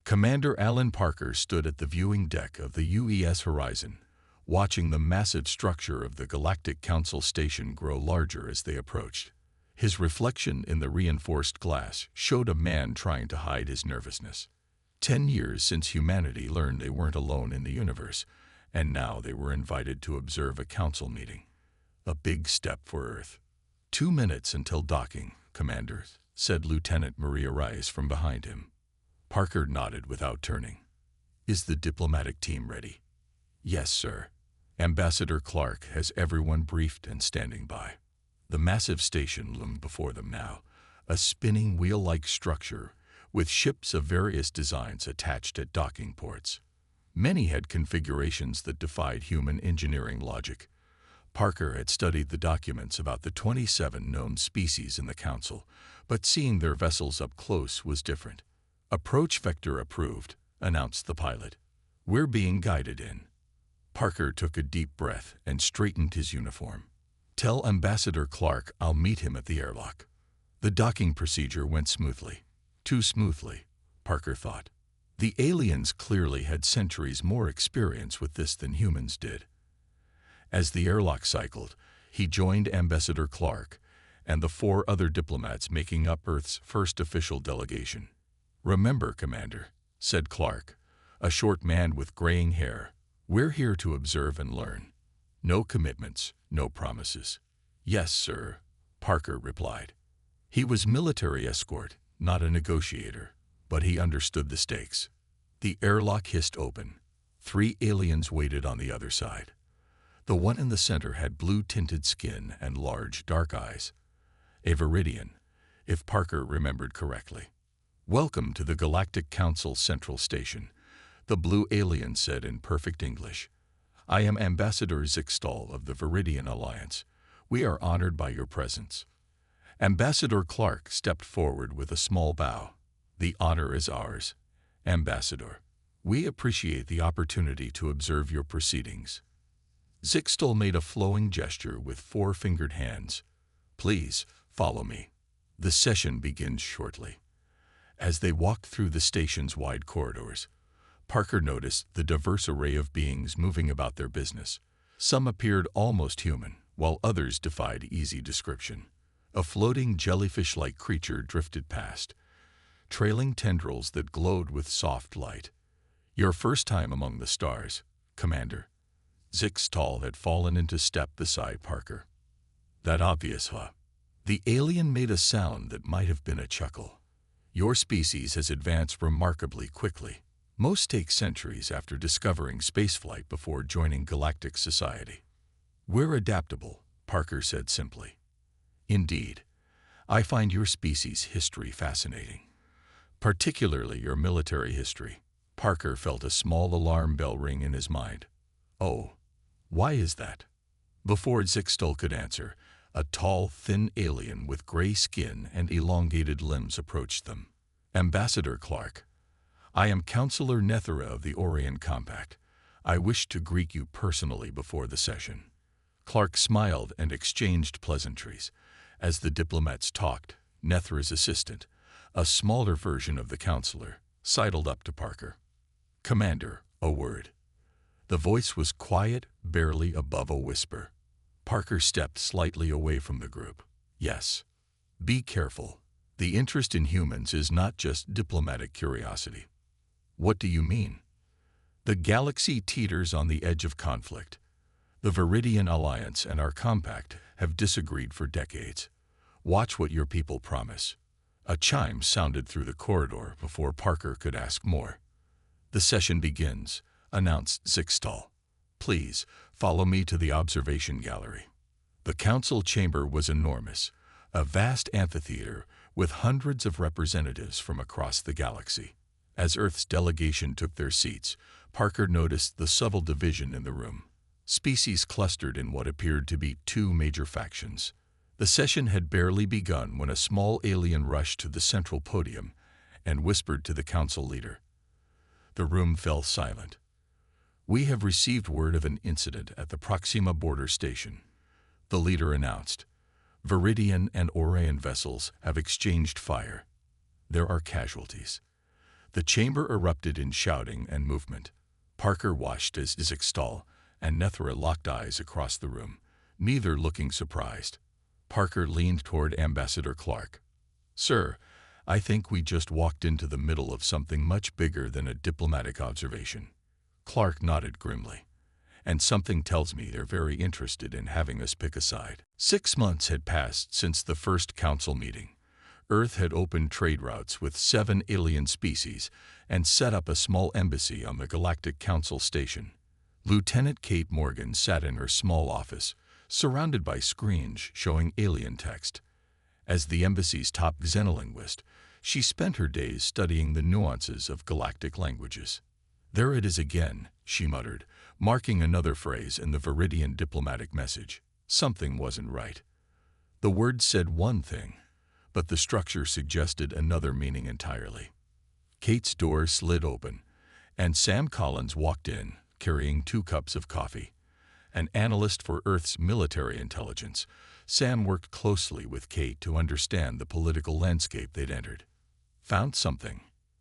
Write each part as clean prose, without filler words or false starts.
Commander Alan Parker stood at the viewing deck of the UES Horizon, watching the massive structure of the Galactic Council station grow larger as they approached. His reflection in the reinforced glass showed a man trying to hide his nervousness. 10 years since humanity learned they weren't alone in the universe, and now they were invited to observe a council meeting. A big step for Earth. 2 minutes until docking, Commander, said Lieutenant Maria Rice from behind him. Parker nodded without turning. Is the diplomatic team ready? Yes, sir. Ambassador Clark has everyone briefed and standing by. The massive station loomed before them now, a spinning wheel-like structure with ships of various designs attached at docking ports. Many had configurations that defied human engineering logic. Parker had studied the documents about the 27 known species in the Council, but seeing their vessels up close was different. Approach vector approved, announced the pilot. We're being guided in. Parker took a deep breath and straightened his uniform. Tell Ambassador Clark I'll meet him at the airlock. The docking procedure went smoothly. Too smoothly, Parker thought. The aliens clearly had centuries more experience with this than humans did. As the airlock cycled, he joined Ambassador Clark and the 4 other diplomats making up Earth's first official delegation. Remember, Commander, said Clark, a short man with graying hair, we're here to observe and learn. No commitments, no promises. Yes, sir, Parker replied. He was military escort, not a negotiator, but he understood the stakes. The airlock hissed open. 3 aliens waited on the other side. The one in the center had blue-tinted skin and large, dark eyes. A Viridian, if Parker remembered correctly. Welcome to the Galactic Council Central Station, the blue alien said in perfect English. I am Ambassador Zixtal of the Viridian Alliance. We are honored by your presence. Ambassador Clark stepped forward with a small bow. The honor is ours. Ambassador, we appreciate the opportunity to observe your proceedings. Zixtal made a flowing gesture with 4-fingered hands. Please, follow me. The session begins shortly. As they walked through the station's wide corridors, Parker noticed the diverse array of beings moving about their business. Some appeared almost human, while others defied easy description. A floating jellyfish-like creature drifted past, trailing tendrils that glowed with soft light. Your first time among the stars, Commander. Zixtal had fallen into step beside Parker. That obvious, huh? The alien made a sound that might have been a chuckle. Your species has advanced remarkably quickly. Most take centuries after discovering spaceflight before joining galactic society. We're adaptable, Parker said simply. Indeed, I find your species' history fascinating, particularly your military history. Parker felt a small alarm bell ring in his mind. Oh, why is that? Before Zixtal could answer, a tall, thin alien with gray skin and elongated limbs approached them. Ambassador Clark, I am Counselor Nethera of the Orion Compact. I wish to greet you personally before the session. Clark smiled and exchanged pleasantries. As the diplomats talked, Nethera's assistant, a smaller version of the counselor, sidled up to Parker. Commander, a word. The voice was quiet, barely above a whisper. Parker stepped slightly away from the group. Yes. Be careful. The interest in humans is not just diplomatic curiosity. What do you mean? The galaxy teeters on the edge of conflict. The Viridian Alliance and our compact have disagreed for decades. Watch what your people promise. A chime sounded through the corridor before Parker could ask more. The session begins, announced Zixtal. Please, follow me to the observation gallery. The council chamber was enormous, a vast amphitheater with hundreds of representatives from across the galaxy. As Earth's delegation took their seats, Parker noticed the subtle division in the room. Species clustered in what appeared to be 2 major factions. The session had barely begun when a small alien rushed to the central podium and whispered to the council leader. The room fell silent. We have received word of an incident at the Proxima border station, the leader announced. Viridian and Orion vessels have exchanged fire. There are casualties. The chamber erupted in shouting and movement. Parker watched as Zixtal and Nethra locked eyes across the room, neither looking surprised. Parker leaned toward Ambassador Clark. "Sir, I think we just walked into the middle of something much bigger than a diplomatic observation." Clark nodded grimly. "And something tells me they're very interested in having us pick a side." 6 months had passed since the first council meeting. Earth had opened trade routes with 7 alien species and set up a small embassy on the Galactic Council station. Lieutenant Kate Morgan sat in her small office, surrounded by screens showing alien text. As the embassy's top xenolinguist, she spent her days studying the nuances of galactic languages. "There it is again," she muttered, marking another phrase in the Viridian diplomatic message. Something wasn't right. The word said one thing, but the structure suggested another meaning entirely. Kate's door slid open, and Sam Collins walked in, carrying 2 cups of coffee. An analyst for Earth's military intelligence, Sam worked closely with Kate to understand the political landscape they'd entered. "Found something?"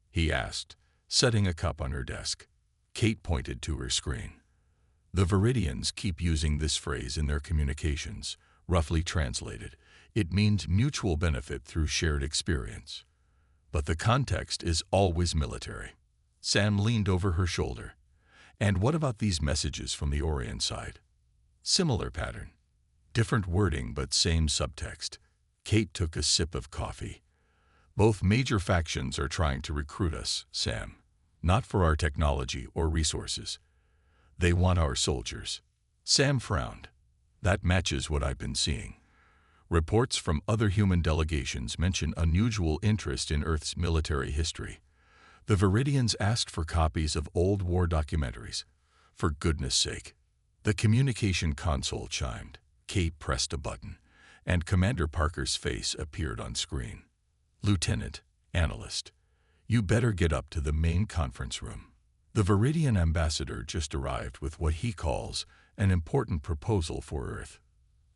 he asked, setting a cup on her desk. Kate pointed to her screen. "The Viridians keep using this phrase in their communications. Roughly translated, it means mutual benefit through shared experience. But the context is always military." Sam leaned over her shoulder. "And what about these messages from the Orient side?" "Similar pattern. Different wording but same subtext." Kate took a sip of coffee. "Both major factions are trying to recruit us, Sam. Not for our technology or resources. They want our soldiers." Sam frowned. "That matches what I've been seeing. Reports from other human delegations mention unusual interest in Earth's military history. The Viridians asked for copies of old war documentaries. For goodness sake." The communication console chimed. Kate pressed a button, and Commander Parker's face appeared on screen. "Lieutenant, analyst, you better get up to the main conference room. The Viridian ambassador just arrived with what he calls an important proposal for Earth."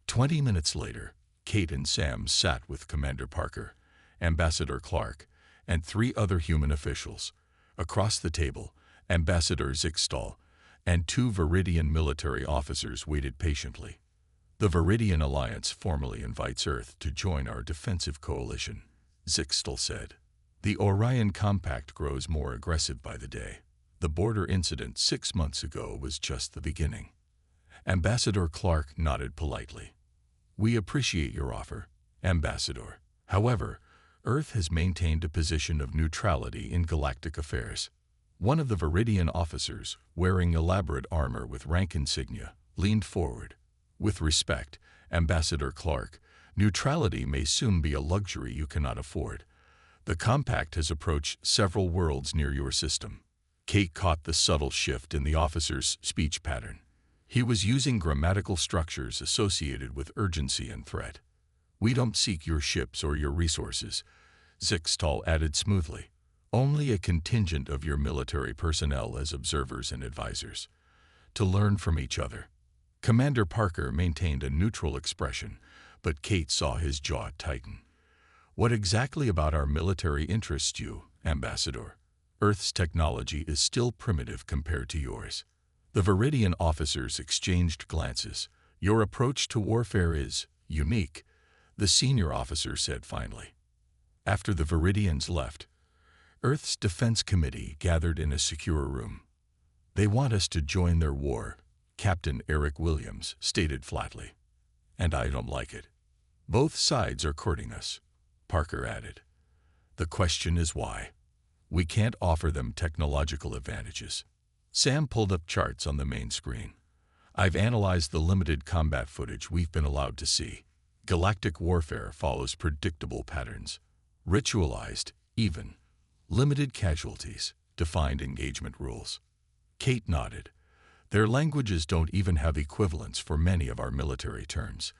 20 minutes later, Kate and Sam sat with Commander Parker, Ambassador Clark, and 3 other human officials. Across the table, Ambassador Zixtal and 2 Viridian military officers waited patiently. "The Viridian Alliance formally invites Earth to join our defensive coalition," Zixtal said. "The Orion Compact grows more aggressive by the day. The border incident 6 months ago was just the beginning." Ambassador Clark nodded politely. "We appreciate your offer, Ambassador. However, Earth has maintained a position of neutrality in galactic affairs." One of the Viridian officers, wearing elaborate armor with rank insignia, leaned forward. "With respect, Ambassador Clark, neutrality may soon be a luxury you cannot afford. The Compact has approached several worlds near your system." Kate caught the subtle shift in the officer's speech pattern. He was using grammatical structures associated with urgency and threat. "We don't seek your ships or your resources," Zixtal added smoothly. "Only a contingent of your military personnel as observers and advisors. To learn from each other." Commander Parker maintained a neutral expression, but Kate saw his jaw tighten. "What exactly about our military interests you, Ambassador? Earth's technology is still primitive compared to yours." The Viridian officers exchanged glances. "Your approach to warfare is unique," the senior officer said finally. After the Viridians left, Earth's Defense Committee gathered in a secure room. "They want us to join their war," Captain Eric Williams stated flatly. "And I don't like it." "Both sides are courting us," Parker added. "The question is why. We can't offer them technological advantages." Sam pulled up charts on the main screen. "I've analyzed the limited combat footage we've been allowed to see. Galactic warfare follows predictable patterns. Ritualized, even. Limited casualties, defined engagement rules." Kate nodded. "Their languages don't even have equivalents for many of our military terms.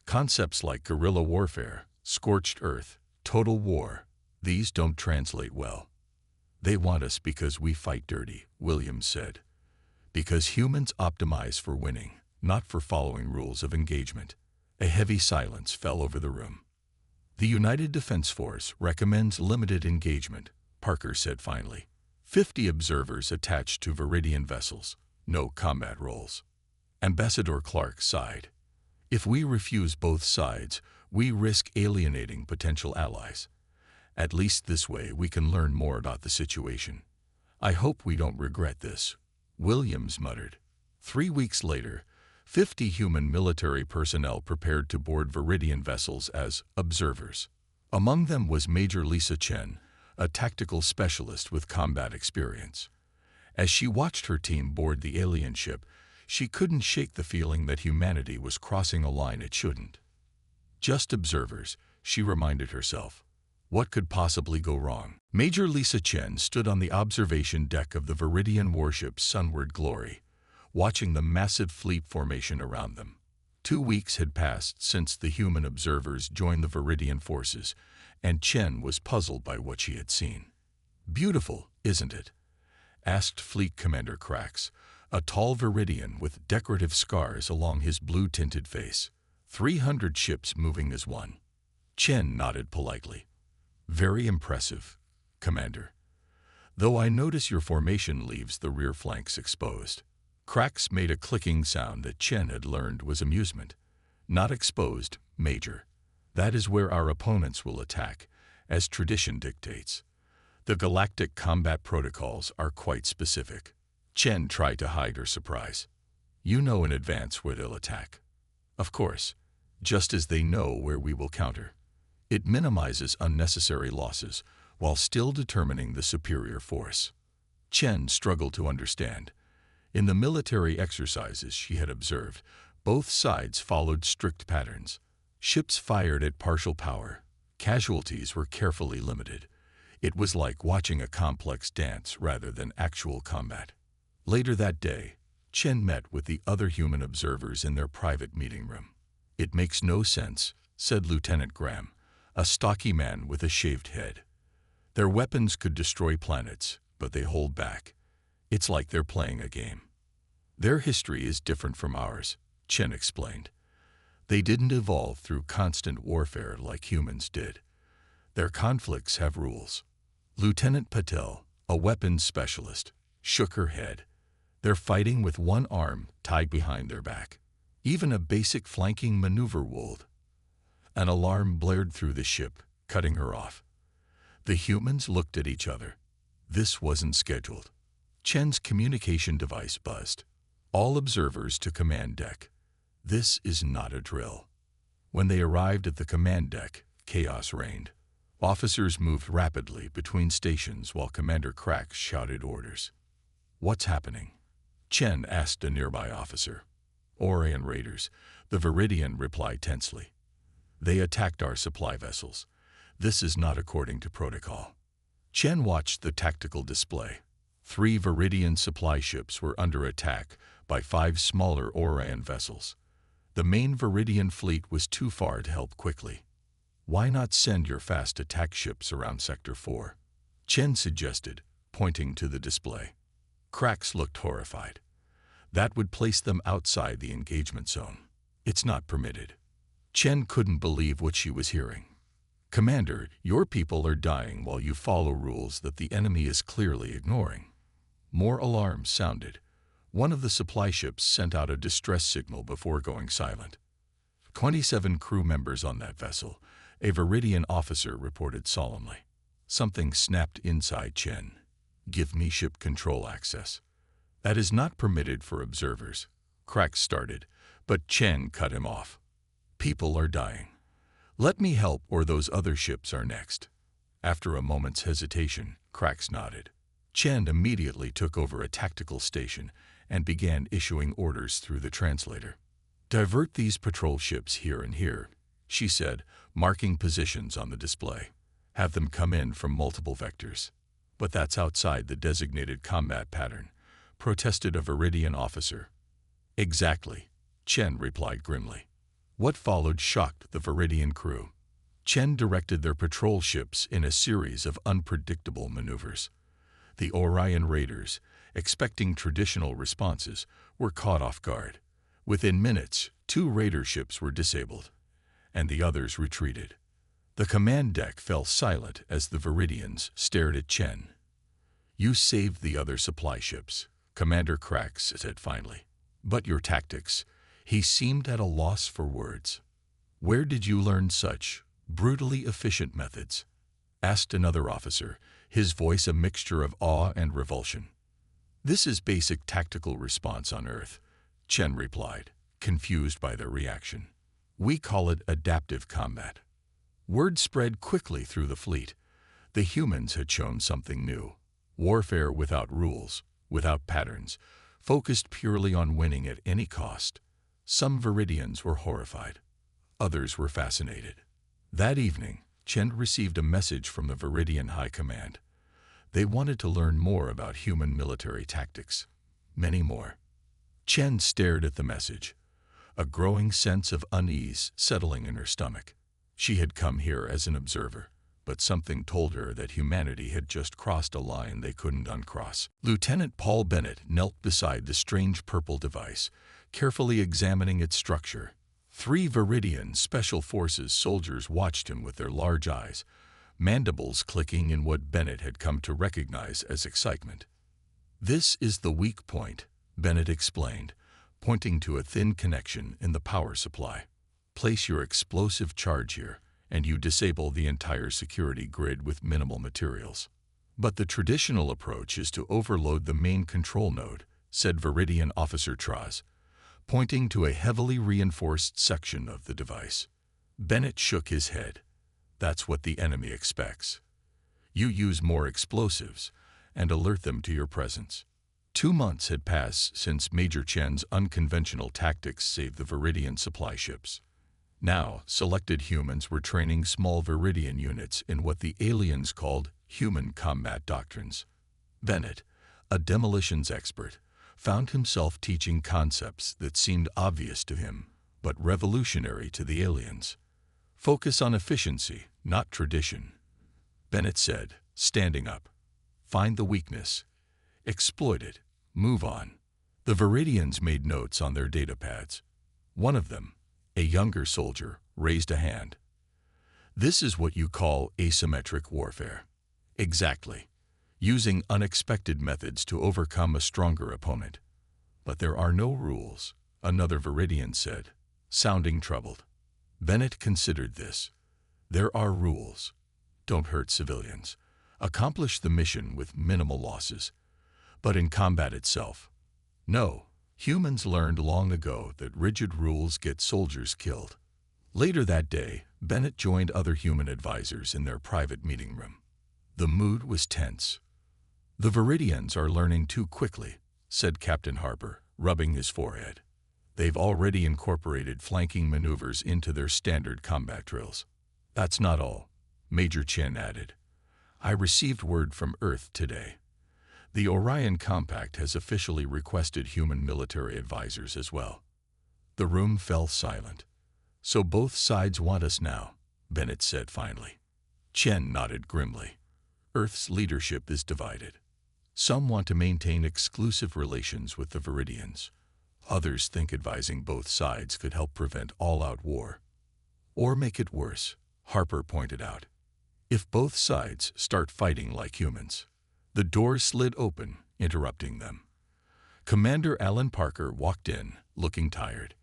Concepts like guerrilla warfare, scorched earth, total war, these don't translate well." "They want us because we fight dirty," Williams said. "Because humans optimize for winning, not for following rules of engagement." A heavy silence fell over the room. "The United Defense Force recommends limited engagement," Parker said finally. 50 observers attached to Viridian vessels. No combat roles. Ambassador Clark sighed. If we refuse both sides, we risk alienating potential allies. At least this way we can learn more about the situation. I hope we don't regret this, Williams muttered. 3 weeks later, 50 human military personnel prepared to board Viridian vessels as observers. Among them was Major Lisa Chen, a tactical specialist with combat experience. As she watched her team board the alien ship, she couldn't shake the feeling that humanity was crossing a line it shouldn't. Just observers, she reminded herself. What could possibly go wrong? Major Lisa Chen stood on the observation deck of the Viridian warship Sunward Glory, watching the massive fleet formation around them. 2 weeks had passed since the human observers joined the Viridian forces, and Chen was puzzled by what she had seen. Beautiful, isn't it? Asked Fleet Commander Krax, a tall Viridian with decorative scars along his blue-tinted face. 300 ships moving as one. Chen nodded politely. Very impressive, Commander. Though I notice your formation leaves the rear flanks exposed. Krax made a clicking sound that Chen had learned was amusement. Not exposed, Major. That is where our opponents will attack, as tradition dictates. The galactic combat protocols are quite specific. Chen tried to hide her surprise. You know in advance where they'll attack. Of course, just as they know where we will counter. It minimizes unnecessary losses while still determining the superior force. Chen struggled to understand. In the military exercises she had observed, both sides followed strict patterns. Ships fired at partial power. Casualties were carefully limited. It was like watching a complex dance rather than actual combat. Later that day, Chen met with the other human observers in their private meeting room. It makes no sense, said Lieutenant Graham, a stocky man with a shaved head. Their weapons could destroy planets, but they hold back. It's like they're playing a game. Their history is different from ours, Chen explained. They didn't evolve through constant warfare like humans did. Their conflicts have rules. Lieutenant Patel, a weapons specialist, shook her head. They're fighting with one arm tied behind their back. Even a basic flanking maneuver would. An alarm blared through the ship, cutting her off. The humans looked at each other. This wasn't scheduled. Chen's communication device buzzed. All observers to command deck. This is not a drill. When they arrived at the command deck, chaos reigned. Officers moved rapidly between stations while Commander Krax shouted orders. What's happening? Chen asked a nearby officer. Orion raiders, the Viridian replied tensely. They attacked our supply vessels. This is not according to protocol. Chen watched the tactical display. 3 Viridian supply ships were under attack by 5 smaller Orion vessels. The main Viridian fleet was too far to help quickly. Why not send your fast attack ships around Sector 4? Chen suggested, pointing to the display. Krax looked horrified. That would place them outside the engagement zone. It's not permitted. Chen couldn't believe what she was hearing. Commander, your people are dying while you follow rules that the enemy is clearly ignoring. More alarms sounded. One of the supply ships sent out a distress signal before going silent. 27 crew members on that vessel, a Viridian officer reported solemnly. Something snapped inside Chen. Give me ship control access. That is not permitted for observers. Krax started, but Chen cut him off. People are dying. Let me help or those other ships are next. After a moment's hesitation, Krax nodded. Chen immediately took over a tactical station and began issuing orders through the translator. Divert these patrol ships here and here, she said, marking positions on the display. Have them come in from multiple vectors. But that's outside the designated combat pattern, protested a Viridian officer. Exactly, Chen replied grimly. What followed shocked the Viridian crew. Chen directed their patrol ships in a series of unpredictable maneuvers. The Orion raiders, expecting traditional responses, were caught off guard. Within minutes, 2 raider ships were disabled, and the others retreated. The command deck fell silent as the Viridians stared at Chen. "You saved the other supply ships," Commander Krax said finally. "But your tactics," he seemed at a loss for words. "Where did you learn such brutally efficient methods?" asked another officer, his voice a mixture of awe and revulsion. "This is basic tactical response on Earth," Chen replied, confused by their reaction. "We call it adaptive combat." Word spread quickly through the fleet. The humans had shown something new. Warfare without rules, without patterns, focused purely on winning at any cost. Some Viridians were horrified. Others were fascinated. That evening, Chen received a message from the Viridian High Command. They wanted to learn more about human military tactics. Many more. Chen stared at the message, a growing sense of unease settling in her stomach. She had come here as an observer, but something told her that humanity had just crossed a line they couldn't uncross. Lieutenant Paul Bennett knelt beside the strange purple device, carefully examining its structure. 3 Viridian Special Forces soldiers watched him with their large eyes, mandibles clicking in what Bennett had come to recognize as excitement. "This is the weak point," Bennett explained, pointing to a thin connection in the power supply. "Place your explosive charge here, and you disable the entire security grid with minimal materials." "But the traditional approach is to overload the main control node," said Viridian Officer Traz, pointing to a heavily reinforced section of the device. Bennett shook his head. "That's what the enemy expects. You use more explosives and alert them to your presence." 2 months had passed since Major Chen's unconventional tactics saved the Viridian supply ships. Now, selected humans were training small Viridian units in what the aliens called human combat doctrines. Bennett, a demolitions expert, found himself teaching concepts that seemed obvious to him, but revolutionary to the aliens. "Focus on efficiency, not tradition," Bennett said, standing up. "Find the weakness. Exploit it. Move on." The Viridians made notes on their datapads. One of them, a younger soldier, raised a hand. "This is what you call asymmetric warfare." "Exactly. Using unexpected methods to overcome a stronger opponent." "But there are no rules," another Viridian said, sounding troubled. Bennett considered this. "There are rules. Don't hurt civilians. Accomplish the mission with minimal losses. But in combat itself, no. Humans learned long ago that rigid rules get soldiers killed." Later that day, Bennett joined other human advisors in their private meeting room. The mood was tense. "The Viridians are learning too quickly," said Captain Harper, rubbing his forehead. "They've already incorporated flanking maneuvers into their standard combat drills." "That's not all," Major Chen added. "I received word from Earth today. The Orion Compact has officially requested human military advisors as well." The room fell silent. "So both sides want us now," Bennett said finally. Chen nodded grimly. "Earth's leadership is divided. Some want to maintain exclusive relations with the Viridians. Others think advising both sides could help prevent all-out war. Or make it worse," Harper pointed out. "If both sides start fighting like humans." The door slid open, interrupting them. Commander Alan Parker walked in, looking tired.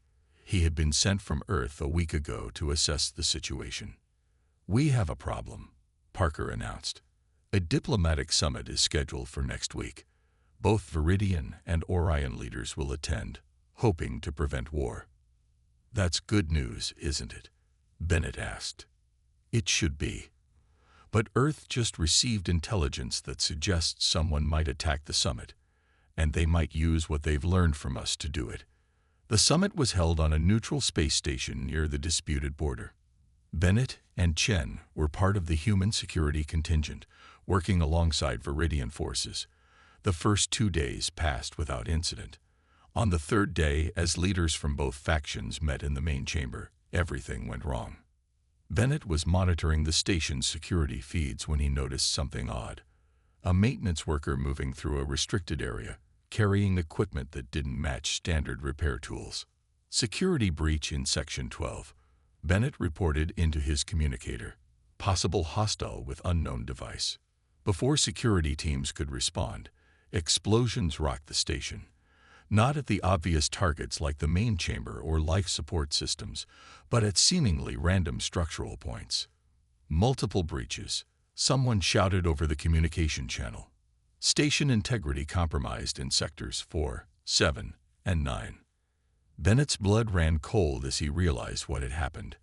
He had been sent from Earth a week ago to assess the situation. "We have a problem," Parker announced. "A diplomatic summit is scheduled for next week. Both Viridian and Orion leaders will attend, hoping to prevent war." "That's good news, isn't it?" Bennett asked. "It should be. But Earth just received intelligence that suggests someone might attack the summit, and they might use what they've learned from us to do it." The summit was held on a neutral space station near the disputed border. Bennett and Chen were part of the human security contingent, working alongside Viridian forces. The first 2 days passed without incident. On the 3rd day, as leaders from both factions met in the main chamber, everything went wrong. Bennett was monitoring the station's security feeds when he noticed something odd. A maintenance worker moving through a restricted area, carrying equipment that didn't match standard repair tools. "Security breach in Section 12," Bennett reported into his communicator. possible hostile with unknown device. Before security teams could respond, explosions rocked the station. Not at the obvious targets like the main chamber or life support systems, but at seemingly random structural points. Multiple breaches. Someone shouted over the communication channel. Station integrity compromised in sectors 4, 7, and 9. Bennett's blood ran cold as he realized what had happened.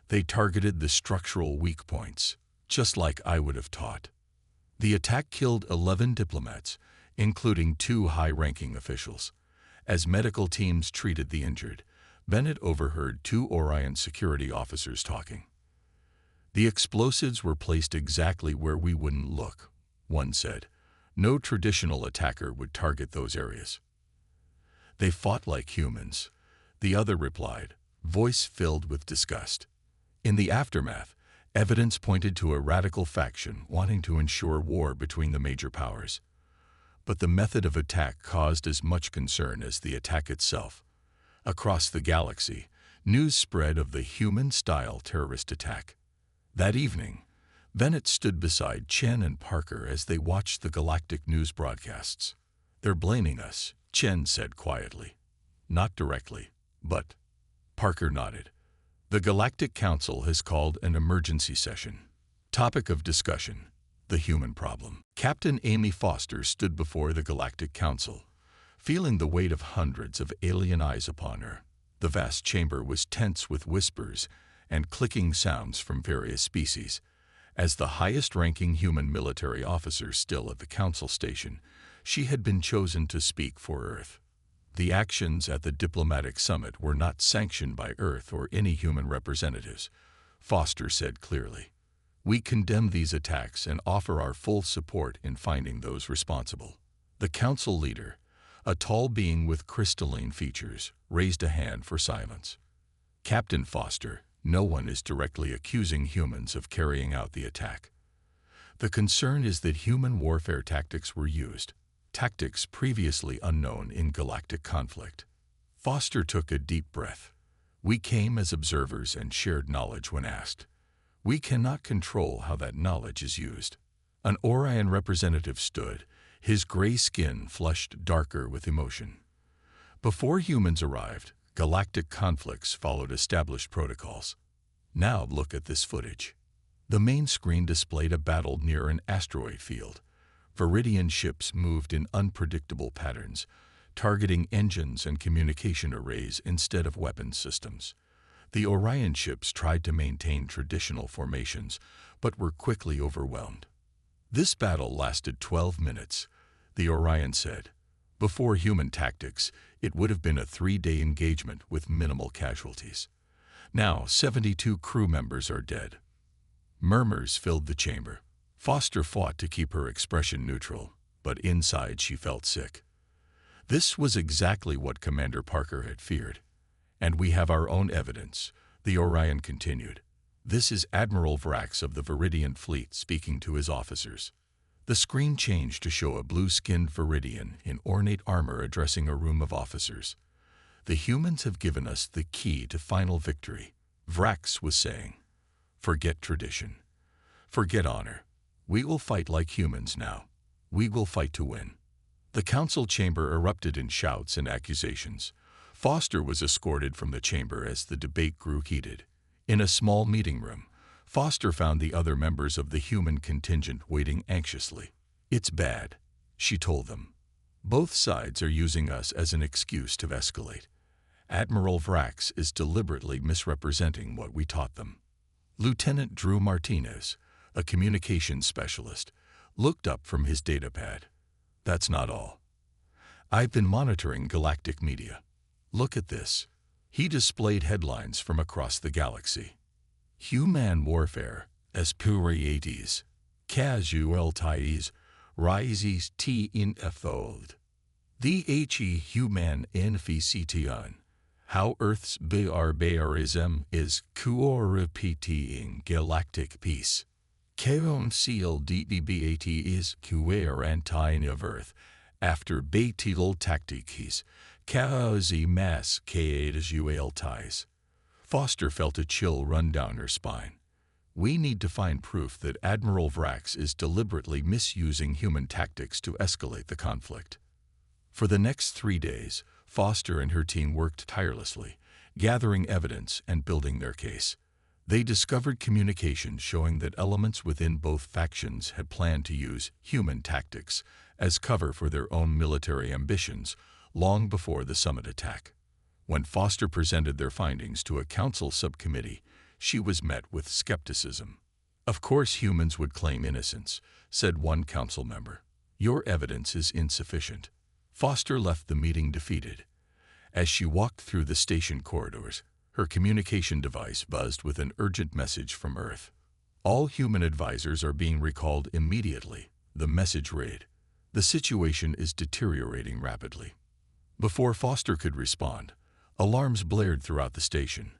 They targeted the structural weak points, just like I would have taught. The attack killed 11 diplomats, including 2 high-ranking officials. As medical teams treated the injured, Bennett overheard 2 Orion security officers talking. The explosives were placed exactly where we wouldn't look, one said. No traditional attacker would target those areas. They fought like humans, the other replied, voice filled with disgust. In the aftermath, evidence pointed to a radical faction wanting to ensure war between the major powers. But the method of attack caused as much concern as the attack itself. Across the galaxy, news spread of the human-style terrorist attack. That evening, Bennett stood beside Chen and Parker as they watched the galactic news broadcasts. They're blaming us, Chen said quietly. Not directly, but... Parker nodded. The Galactic Council has called an emergency session. Topic of discussion: the human problem. Captain Amy Foster stood before the Galactic Council, feeling the weight of hundreds of alien eyes upon her. The vast chamber was tense with whispers and clicking sounds from various species. As the highest-ranking human military officer still at the Council station, she had been chosen to speak for Earth. The actions at the diplomatic summit were not sanctioned by Earth or any human representatives, Foster said clearly. We condemn these attacks and offer our full support in finding those responsible. The Council leader, a tall being with crystalline features, raised a hand for silence. Captain Foster, no one is directly accusing humans of carrying out the attack. The concern is that human warfare tactics were used, tactics previously unknown in galactic conflict. Foster took a deep breath. We came as observers and shared knowledge when asked. We cannot control how that knowledge is used. An Orion representative stood, his gray skin flushed darker with emotion. Before humans arrived, galactic conflicts followed established protocols. Now look at this footage. The main screen displayed a battle near an asteroid field. Viridian ships moved in unpredictable patterns, targeting engines and communication arrays instead of weapons systems. The Orion ships tried to maintain traditional formations, but were quickly overwhelmed. This battle lasted 12 minutes, the Orion said. Before human tactics, it would have been a 3-day engagement with minimal casualties. Now, 72 crew members are dead. Murmurs filled the chamber. Foster fought to keep her expression neutral, but inside she felt sick. This was exactly what Commander Parker had feared. And we have our own evidence, the Orion continued. This is Admiral Vrax of the Viridian Fleet speaking to his officers. The screen changed to show a blue-skinned Viridian in ornate armor addressing a room of officers. The humans have given us the key to final victory, Vrax was saying. Forget tradition. Forget honor. We will fight like humans now. We will fight to win. The council chamber erupted in shouts and accusations. Foster was escorted from the chamber as the debate grew heated. In a small meeting room, Foster found the other members of the human contingent waiting anxiously. It's bad, she told them. Both sides are using us as an excuse to escalate. Admiral Vrax is deliberately misrepresenting what we taught them. Lieutenant Drew Martinez, a communications specialist, looked up from his datapad. That's not all. I've been monitoring galactic media. Look at this. He displayed headlines from across the galaxy. Human warfare, espuriates, casualties, rises t in a fold. The human inficition. How Earth's barbarism is co-repeating galactic peace. Council DDBAT is queer anti of Earth, after Baitil tactics, causi mass casualties. Foster felt a chill run down her spine. We need to find proof that Admiral Vrax is deliberately misusing human tactics to escalate the conflict. For the next 3 days, Foster and her team worked tirelessly, gathering evidence and building their case. They discovered communication showing that elements within both factions had planned to use human tactics as cover for their own military ambitions long before the summit attack. When Foster presented their findings to a council subcommittee, she was met with skepticism. "Of course humans would claim innocence," said one council member. "Your evidence is insufficient." Foster left the meeting defeated. As she walked through the station corridors, her communication device buzzed with an urgent message from Earth. "All human advisors are being recalled immediately," the message read. "The situation is deteriorating rapidly." Before Foster could respond, alarms blared throughout the station.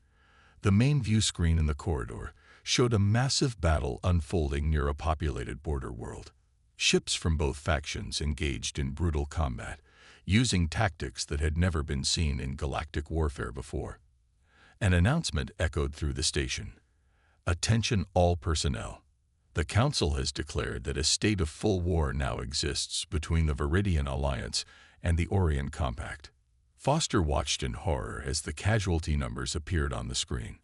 The main view screen in the corridor showed a massive battle unfolding near a populated border world. Ships from both factions engaged in brutal combat, using tactics that had never been seen in galactic warfare before. An announcement echoed through the station. "Attention all personnel. The Council has declared that a state of full war now exists between the Viridian Alliance and the Orion Compact." Foster watched in horror as the casualty numbers appeared on the screen.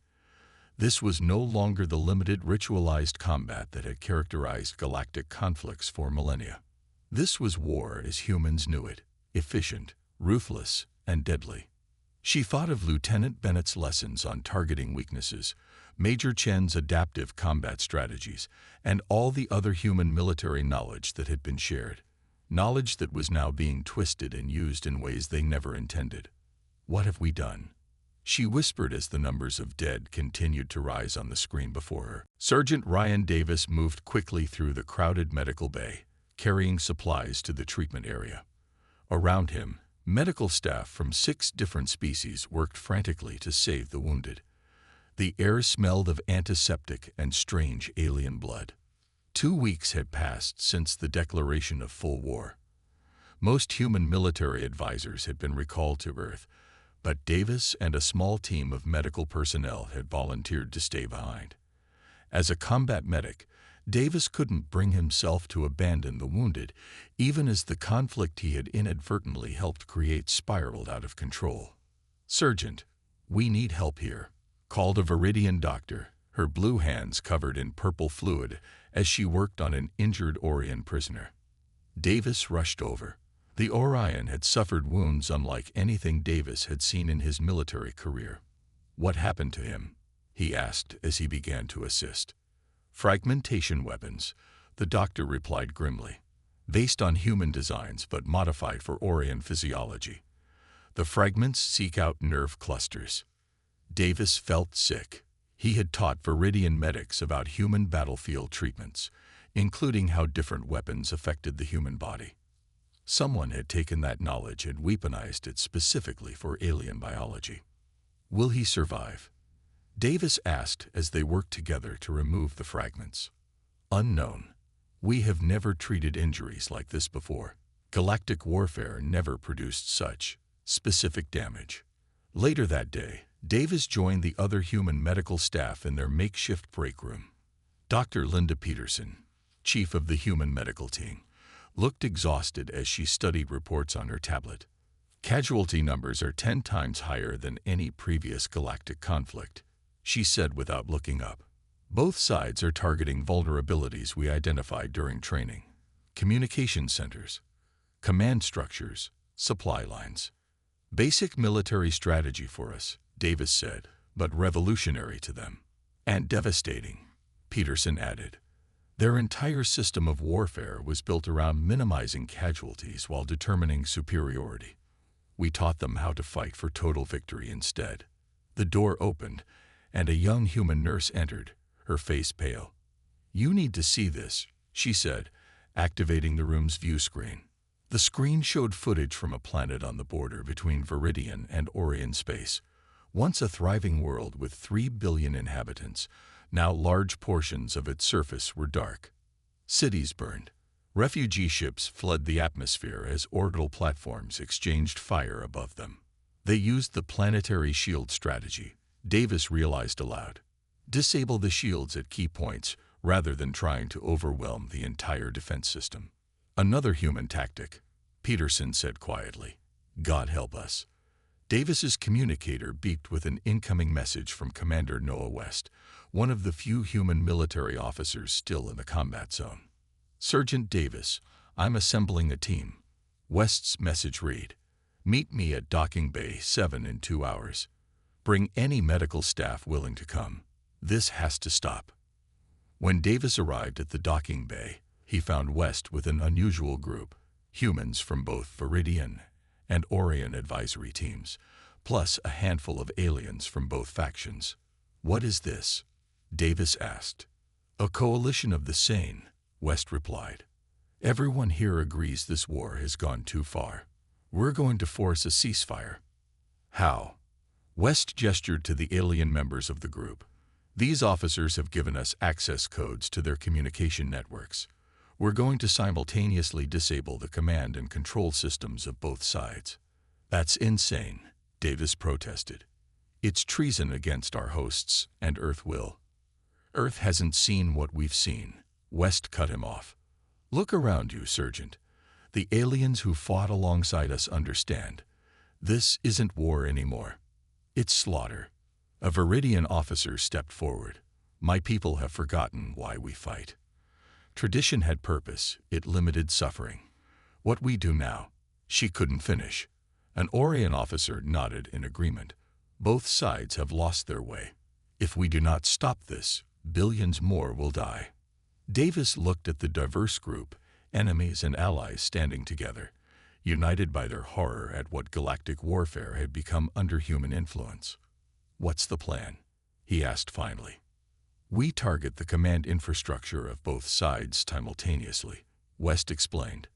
This was no longer the limited ritualized combat that had characterized galactic conflicts for millennia. This was war as humans knew it, efficient, ruthless, and deadly. She thought of Lieutenant Bennett's lessons on targeting weaknesses, Major Chen's adaptive combat strategies, and all the other human military knowledge that had been shared. Knowledge that was now being twisted and used in ways they never intended. "What have we done?" she whispered as the numbers of dead continued to rise on the screen before her. Sergeant Ryan Davis moved quickly through the crowded medical bay, carrying supplies to the treatment area. Around him, medical staff from 6 different species worked frantically to save the wounded. The air smelled of antiseptic and strange alien blood. 2 weeks had passed since the declaration of full war. Most human military advisors had been recalled to Earth, but Davis and a small team of medical personnel had volunteered to stay behind. As a combat medic, Davis couldn't bring himself to abandon the wounded, even as the conflict he had inadvertently helped create spiraled out of control. "Sergeant, we need help here," called a Viridian doctor, her blue hands covered in purple fluid as she worked on an injured Orion prisoner. Davis rushed over. The Orion had suffered wounds unlike anything Davis had seen in his military career. "What happened to him?" he asked as he began to assist. "Fragmentation weapons," the doctor replied grimly. "Based on human designs but modified for Orion physiology. The fragments seek out nerve clusters." Davis felt sick. He had taught Viridian medics about human battlefield treatments, including how different weapons affected the human body. Someone had taken that knowledge and weaponized it specifically for alien biology. "Will he survive?" Davis asked as they worked together to remove the fragments. "Unknown. We have never treated injuries like this before. Galactic warfare never produced such specific damage." Later that day, Davis joined the other human medical staff in their makeshift break room. Dr. Linda Peterson, chief of the human medical team, looked exhausted as she studied reports on her tablet. "Casualty numbers are 10 times higher than any previous galactic conflict," she said without looking up. "Both sides are targeting vulnerabilities we identified during training. Communication centers, command structures, supply lines. Basic military strategy for us," Davis said, "but revolutionary to them." "And devastating," Peterson added. Their entire system of warfare was built around minimizing casualties while determining superiority. We taught them how to fight for total victory instead. The door opened, and a young human nurse entered, her face pale. "You need to see this," she said, activating the room's view screen. The screen showed footage from a planet on the border between Viridian and Orion space. Once a thriving world with 3 billion inhabitants, now large portions of its surface were dark. Cities burned. Refugee ships fled the atmosphere as orbital platforms exchanged fire above them. They used the planetary shield strategy, Davis realized aloud. Disable the shields at key points rather than trying to overwhelm the entire defense system. Another human tactic, Peterson said quietly. God help us. Davis's communicator beeped with an incoming message from Commander Noah West, one of the few human military officers still in the combat zone. Sergeant Davis, I'm assembling a team. West's message read, meet me at Docking Bay 7 in 2 hours. Bring any medical staff willing to come. This has to stop. When Davis arrived at the docking bay, he found West with an unusual group, humans from both Viridian and Orion advisory teams, plus a handful of aliens from both factions. What is this? Davis asked. A coalition of the sane, West replied. Everyone here agrees this war has gone too far. We're going to force a ceasefire. How? West gestured to the alien members of the group. These officers have given us access codes to their communication networks. We're going to simultaneously disable the command and control systems of both sides. That's insane, Davis protested. It's treason against our hosts and Earth will. Earth hasn't seen what we've seen. West cut him off. Look around you, Sergeant. The aliens who fought alongside us understand. This isn't war anymore. It's slaughter. A Viridian officer stepped forward. My people have forgotten why we fight. Tradition had purpose. It limited suffering. What we do now, she couldn't finish. An Orion officer nodded in agreement. Both sides have lost their way. If we do not stop this, billions more will die. Davis looked at the diverse group, enemies and allies standing together, united by their horror at what galactic warfare had become under human influence. What's the plan? He asked finally. We target the command infrastructure of both sides simultaneously, West explained.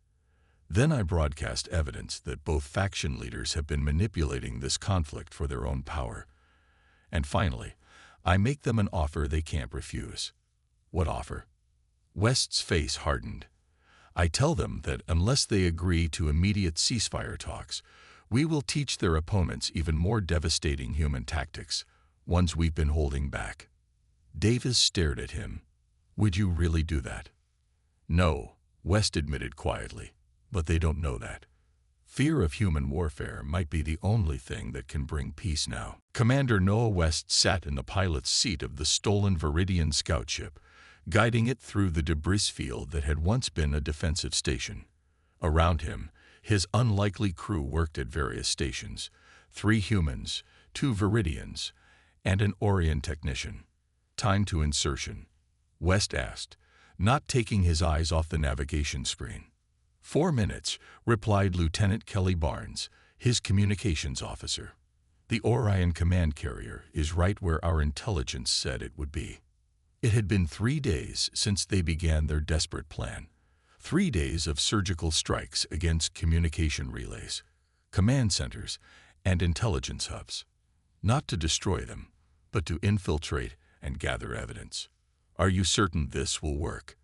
Then I broadcast evidence that both faction leaders have been manipulating this conflict for their own power. And finally, I make them an offer they can't refuse. What offer? West's face hardened. I tell them that unless they agree to immediate ceasefire talks, we will teach their opponents even more devastating human tactics, ones we've been holding back. Davis stared at him. Would you really do that? No, West admitted quietly, but they don't know that. Fear of human warfare might be the only thing that can bring peace now. Commander Noah West sat in the pilot's seat of the stolen Viridian scout ship, guiding it through the debris field that had once been a defensive station. Around him, his unlikely crew worked at various stations, 3 humans, 2 Viridians, and an Orion technician. Time to insertion, West asked, not taking his eyes off the navigation screen. 4 minutes, replied Lieutenant Kelly Barnes, his communications officer. The Orion command carrier is right where our intelligence said it would be. It had been 3 days since they began their desperate plan. 3 days of surgical strikes against communication relays, command centers, and intelligence hubs. Not to destroy them, but to infiltrate and gather evidence. Are you certain this will work?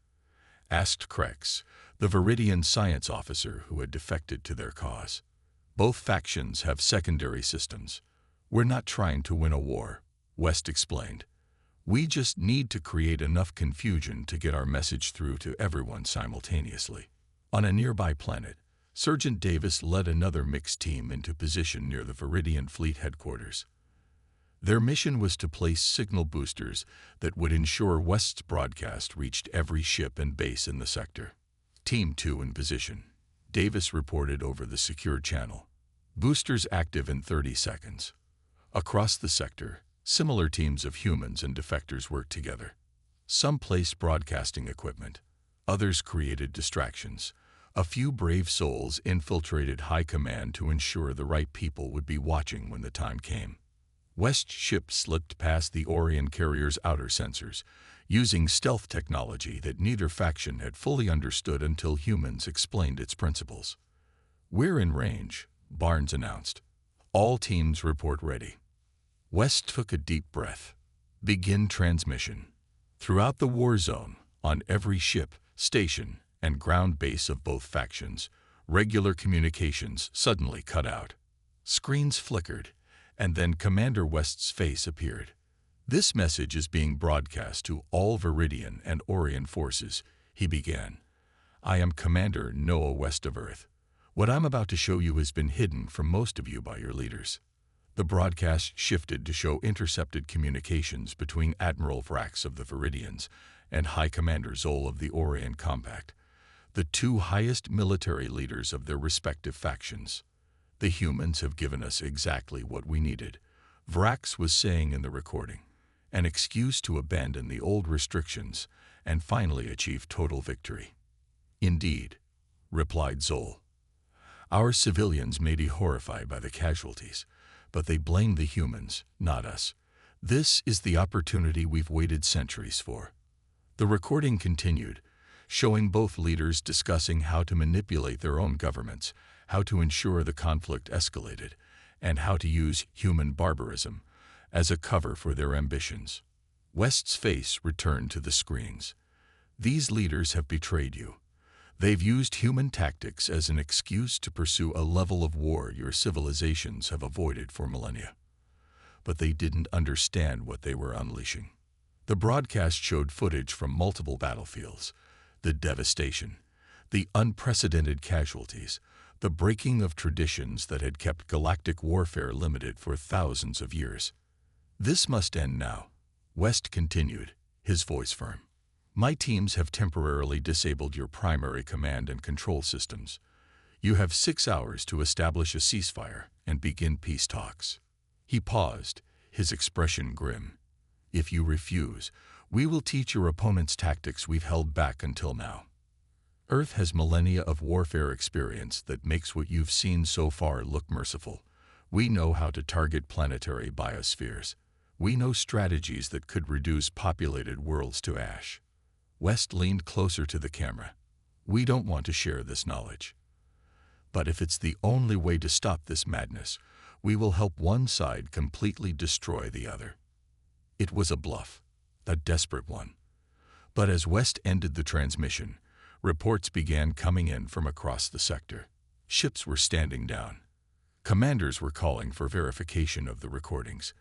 Asked Krex, the Viridian science officer who had defected to their cause. Both factions have secondary systems. We're not trying to win a war, West explained. We just need to create enough confusion to get our message through to everyone simultaneously. On a nearby planet, Sergeant Davis led another mixed team into position near the Viridian Fleet headquarters. Their mission was to place signal boosters that would ensure West's broadcast reached every ship and base in the sector. Team 2 in position, Davis reported over the secured channel. Boosters active in 30 seconds. Across the sector, similar teams of humans and defectors worked together. Some placed broadcasting equipment. Others created distractions. A few brave souls infiltrated high command to ensure the right people would be watching when the time came. West's ship slipped past the Orion carrier's outer sensors, using stealth technology that neither faction had fully understood until humans explained its principles. We're in range, Barnes announced. All teams report ready. West took a deep breath. Begin transmission. Throughout the war zone, on every ship, station, and ground base of both factions, regular communications suddenly cut out. Screens flickered, and then Commander West's face appeared. This message is being broadcast to all Viridian and Orion forces, he began. I am Commander Noah West of Earth. What I'm about to show you has been hidden from most of you by your leaders. The broadcast shifted to show intercepted communications between Admiral Vrax of the Viridians and High Commander Zol of the Orion Compact, the two highest military leaders of their respective factions. The humans have given us exactly what we needed, Vrax was saying in the recording. An excuse to abandon the old restrictions and finally achieve total victory. Indeed, replied Zol. Our civilians may be horrified by the casualties, but they blame the humans, not us. This is the opportunity we've waited centuries for. The recording continued, showing both leaders discussing how to manipulate their own governments, how to ensure the conflict escalated, and how to use human barbarism as a cover for their ambitions. West's face returned to the screens. These leaders have betrayed you. They've used human tactics as an excuse to pursue a level of war your civilizations have avoided for millennia. But they didn't understand what they were unleashing. The broadcast showed footage from multiple battlefields, the devastation, the unprecedented casualties, the breaking of traditions that had kept galactic warfare limited for thousands of years. This must end now, West continued, his voice firm. My teams have temporarily disabled your primary command and control systems. You have 6 hours to establish a ceasefire and begin peace talks. He paused, his expression grim. If you refuse, we will teach your opponents tactics we've held back until now. Earth has millennia of warfare experience that makes what you've seen so far look merciful. We know how to target planetary biospheres. We know strategies that could reduce populated worlds to ash. West leaned closer to the camera. We don't want to share this knowledge. But if it's the only way to stop this madness, we will help one side completely destroy the other. It was a bluff, a desperate one. But as West ended the transmission, reports began coming in from across the sector. Ships were standing down. Commanders were calling for verification of the recordings.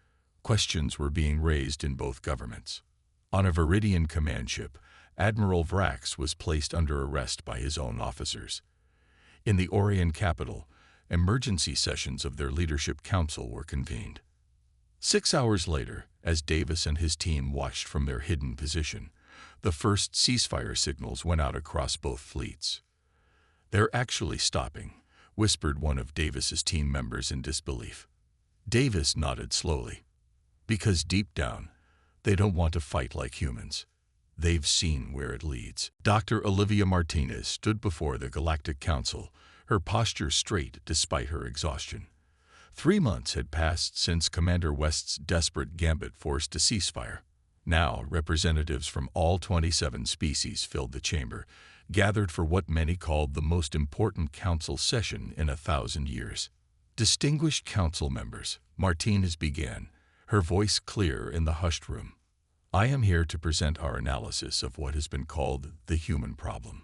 Questions were being raised in both governments. On a Viridian command ship, Admiral Vrax was placed under arrest by his own officers. In the Orion capital, emergency sessions of their leadership council were convened. 6 hours later, as Davis and his team watched from their hidden position, the first ceasefire signals went out across both fleets. They're actually stopping, whispered one of Davis's team members in disbelief. Davis nodded slowly. Because deep down, they don't want to fight like humans. They've seen where it leads. Dr. Olivia Martinez stood before the Galactic Council, her posture straight despite her exhaustion. 3 months had passed since Commander West's desperate gambit forced a ceasefire. Now, representatives from all 27 species filled the chamber, gathered for what many called the most important council session in 1,000 years. Distinguished council members, Martinez began, her voice clear in the hushed room. I am here to present our analysis of what has been called the human problem.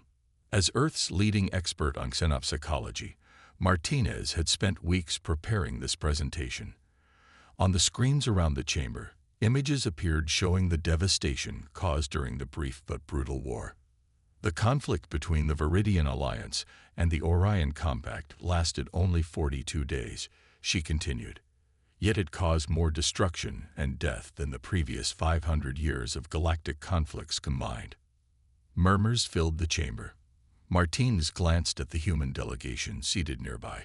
As Earth's leading expert on xenopsychology, Martinez had spent weeks preparing this presentation. On the screens around the chamber, images appeared showing the devastation caused during the brief but brutal war. The conflict between the Viridian Alliance and the Orion Compact lasted only 42 days, she continued. Yet it caused more destruction and death than the previous 500 years of galactic conflicts combined. Murmurs filled the chamber. Martinez glanced at the human delegation seated nearby,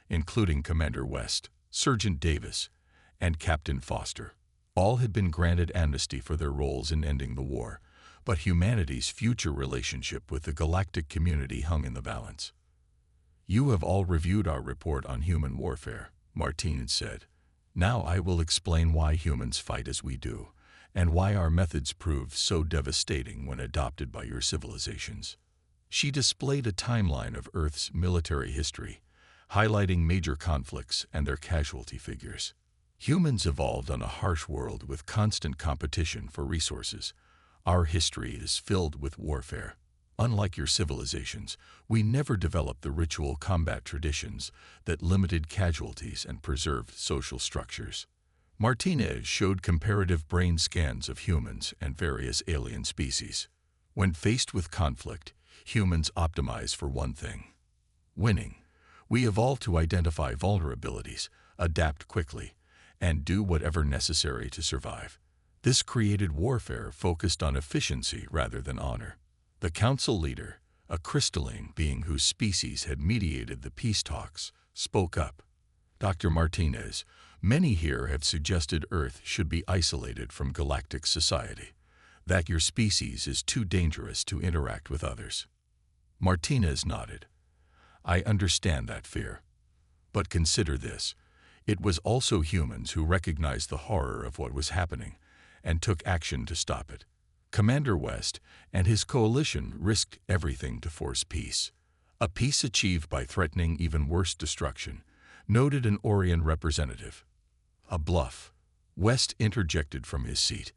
including Commander West, Sergeant Davis, and Captain Foster. All had been granted amnesty for their roles in ending the war, but humanity's future relationship with the galactic community hung in the balance. You have all reviewed our report on human warfare, Martinez said. Now I will explain why humans fight as we do, and why our methods proved so devastating when adopted by your civilizations. She displayed a timeline of Earth's military history, highlighting major conflicts and their casualty figures. Humans evolved on a harsh world with constant competition for resources. Our history is filled with warfare. Unlike your civilizations, we never developed the ritual combat traditions that limited casualties and preserved social structures. Martinez showed comparative brain scans of humans and various alien species. When faced with conflict, humans optimize for one thing: winning. We evolve to identify vulnerabilities, adapt quickly, and do whatever necessary to survive. This created warfare focused on efficiency rather than honor. The council leader, a crystalline being whose species had mediated the peace talks, spoke up. Dr. Martinez, many here have suggested Earth should be isolated from galactic society, that your species is too dangerous to interact with others. Martinez nodded. I understand that fear. But consider this. It was also humans who recognized the horror of what was happening and took action to stop it. Commander West and his coalition risked everything to force peace. A peace achieved by threatening even worse destruction, noted an Orion representative. A bluff. West interjected from his seat.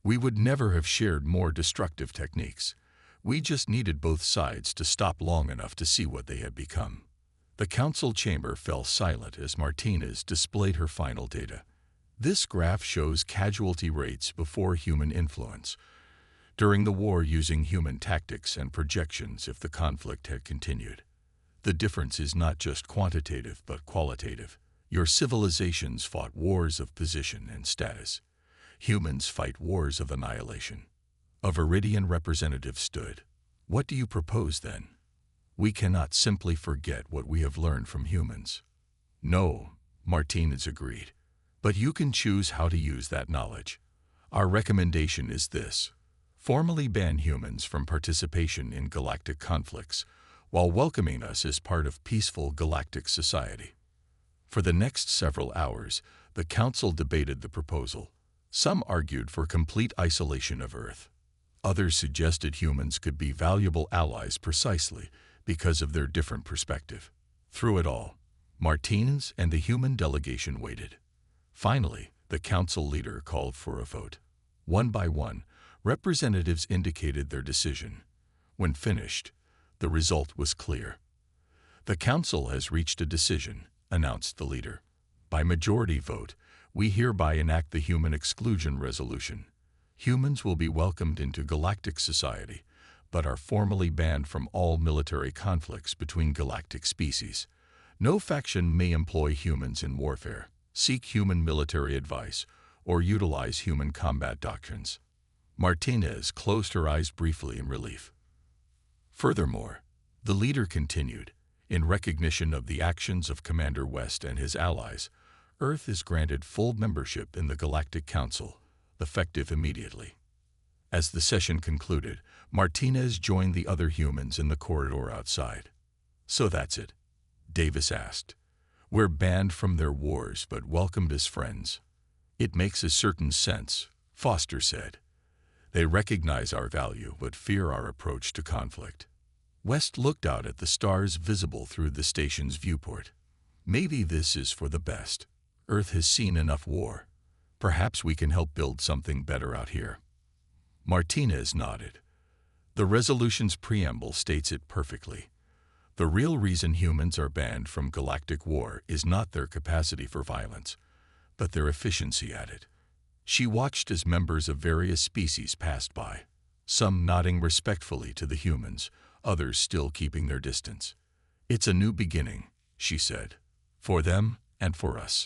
We would never have shared more destructive techniques. We just needed both sides to stop long enough to see what they had become. The council chamber fell silent as Martinez displayed her final data. This graph shows casualty rates before human influence, during the war using human tactics and projections if the conflict had continued. The difference is not just quantitative but qualitative. Your civilizations fought wars of position and status. Humans fight wars of annihilation. A Viridian representative stood. What do you propose then? We cannot simply forget what we have learned from humans. No, Martinez agreed. But you can choose how to use that knowledge. Our recommendation is this: formally ban humans from participation in galactic conflicts, while welcoming us as part of peaceful galactic society. For the next several hours, the council debated the proposal. Some argued for complete isolation of Earth. Others suggested humans could be valuable allies precisely because of their different perspective. Through it all, Martinez and the human delegation waited. Finally, the council leader called for a vote. One by one, representatives indicated their decision. When finished, the result was clear. The council has reached a decision, announced the leader. By majority vote, we hereby enact the Human Exclusion Resolution. Humans will be welcomed into galactic society, but are formally banned from all military conflicts between galactic species. No faction may employ humans in warfare, seek human military advice, or utilize human combat doctrines. Martinez closed her eyes briefly in relief. Furthermore, the leader continued, in recognition of the actions of Commander West and his allies, Earth is granted full membership in the Galactic Council, effective immediately. As the session concluded, Martinez joined the other humans in the corridor outside. So that's it? Davis asked. We're banned from their wars but welcomed as friends. It makes a certain sense, Foster said. They recognize our value but fear our approach to conflict. West looked out at the stars visible through the station's viewport. Maybe this is for the best. Earth has seen enough war. Perhaps we can help build something better out here. Martinez nodded. The resolution's preamble states it perfectly. The real reason humans are banned from galactic war is not their capacity for violence, but their efficiency at it. She watched as members of various species passed by, some nodding respectfully to the humans, others still keeping their distance. It's a new beginning, she said, for them and for us.